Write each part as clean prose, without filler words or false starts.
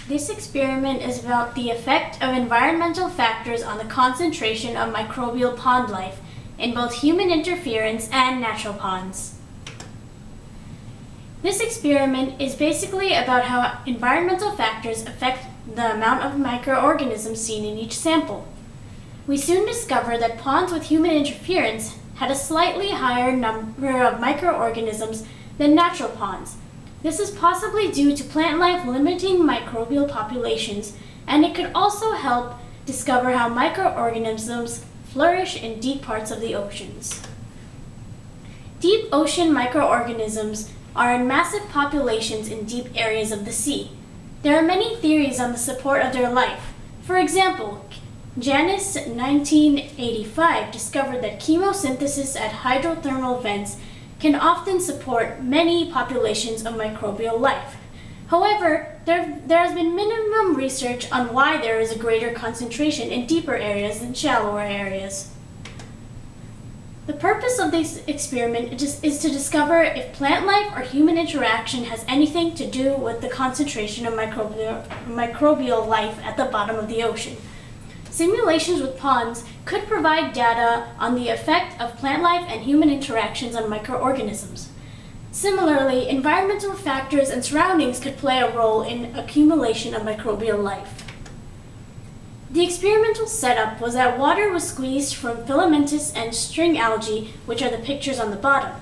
This experiment is about the effect of environmental factors on the concentration of microbial pond life in both human interference and natural ponds. This experiment is basically about how environmental factors affect the amount of microorganisms seen in each sample. We soon discovered that ponds with human interference had a slightly higher number of microorganisms than natural ponds. This is possibly due to plant life limiting microbial populations, and it could also help discover how microorganisms flourish in deep parts of the oceans. Deep ocean microorganisms are in massive populations in deep areas of the sea. There are many theories on the support of their life. For example, Janus 1985 discovered that chemosynthesis at hydrothermal vents can often support many populations of microbial life. However, there has been minimum research on why there is a greater concentration in deeper areas than shallower areas. The purpose of this experiment is to discover if plant life or human interaction has anything to do with the concentration of microbial life at the bottom of the ocean. Simulations with ponds could provide data on the effect of plant life and human interactions on microorganisms. Similarly, environmental factors and surroundings could play a role in accumulation of microbial life. The experimental setup was that water was squeezed from filamentous and string algae, which are the pictures on the bottom.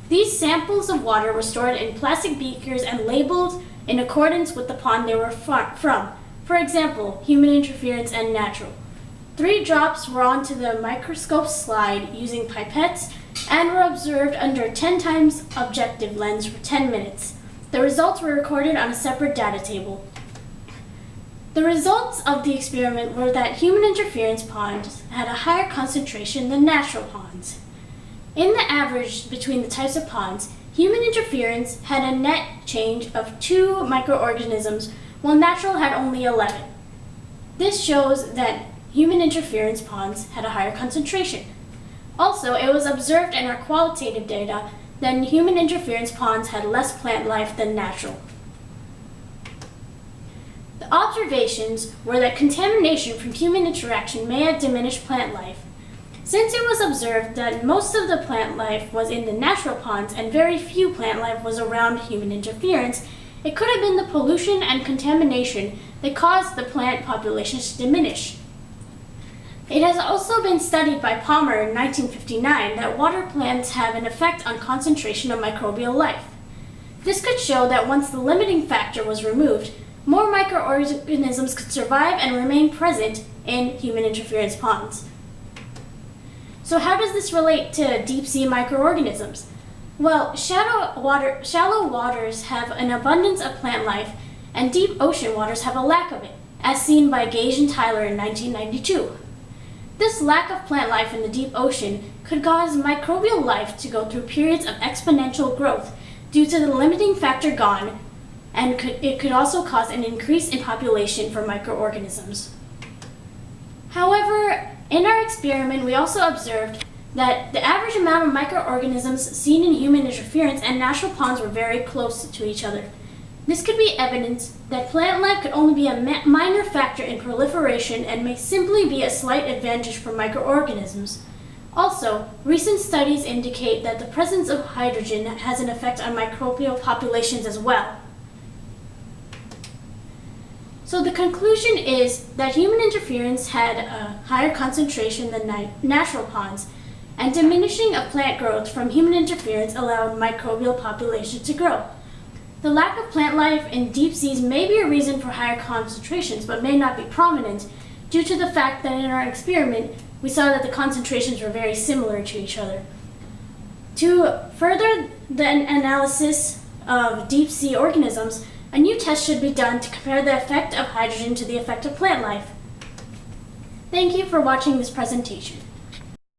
These samples of water were stored in plastic beakers and labeled in accordance with the pond they were from. For example, human interference and natural. 3 drops were onto the microscope slide using pipettes and were observed under 10 times objective lens for 10 minutes. The results were recorded on a separate data table. The results of the experiment were that human interference ponds had a higher concentration than natural ponds. In the average between the types of ponds, human interference had a net change of 2 microorganisms, while natural had only 11. This shows that human interference ponds had a higher concentration. Also, it was observed in our qualitative data that human interference ponds had less plant life than natural. The observations were that contamination from human interaction may have diminished plant life. Since it was observed that most of the plant life was in the natural ponds and very few plant life was around human interference, it could have been the pollution and contamination that caused the plant populations to diminish. It has also been studied by Palmer in 1959 that water plants have an effect on concentration of microbial life. This could show that once the limiting factor was removed, more microorganisms could survive and remain present in human interference ponds. So how does this relate to deep sea microorganisms? Well, shallow waters have an abundance of plant life, and deep ocean waters have a lack of it, as seen by Gage and Tyler in 1992. This lack of plant life in the deep ocean could cause microbial life to go through periods of exponential growth due to the limiting factor gone, and it could also cause an increase in population for microorganisms. However, in our experiment, we also observed that the average amount of microorganisms seen in human interference and natural ponds were very close to each other. This could be evidence that plant life could only be a minor factor in proliferation and may simply be a slight advantage for microorganisms. Also, recent studies indicate that the presence of hydrogen has an effect on microbial populations as well. So the conclusion is that human interference had a higher concentration than natural ponds, and diminishing of plant growth from human interference allowed microbial populations to grow. The lack of plant life in deep seas may be a reason for higher concentrations, but may not be prominent due to the fact that in our experiment, we saw that the concentrations were very similar to each other. To further the analysis of deep sea organisms, a new test should be done to compare the effect of hydrogen to the effect of plant life. Thank you for watching this presentation.